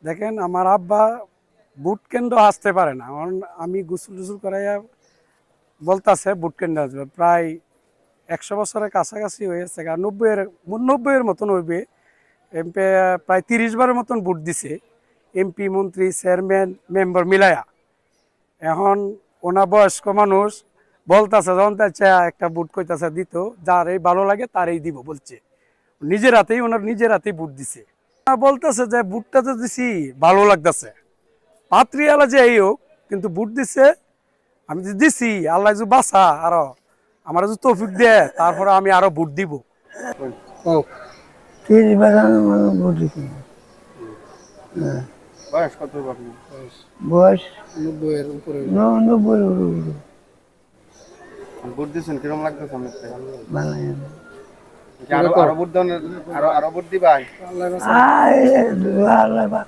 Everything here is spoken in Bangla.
দেখেন আমার আব্বা বুট কেন্দ্র আসতে পারে না, কারণ আমি গোসল টুসুল করাইয়া বলতাছে বুট কেন্দ্র আসবে প্রায় 100 বছরের কাছাকাছি হয়েছে, আর 90-এর মতন হইবে। এমপি প্রায় 30 বারের মতন ভোট দিছে, এমপি, মন্ত্রী, চেয়ারম্যান, মেম্বার মিলায়া। এখন ওনা বয়স্ক মানুষ বলতাছে, যখন তার একটা ভোট কইতাছে দিত, যার এই ভালো লাগে তারই দিব বলছে। নিজের হাতেই ওনার নিজের হাতেই ভোট দিছে। বলতেছে যে ভোটটা তো দিছি ভালো লাগতেছে, পাত্রিয়ালা যে এই হোক, কিন্তু ভোট দিছে, আমি যে দিছি আল্লাহ যে বাঁচা আরো আমার যে তৌফিক দেয়, তারপরে আমি আরো ভোট দিব। ও 30 বার ভোট দিছি। বয়স কত আপনি? বয়স 90-এর উপরে। 90 ভোট দিয়েছেন, কিরকম লাগতেছে আপনার? ভালো লাগে। আরো আরো ভোট দেন, আরো ভোট দিবাই। আল্লাহ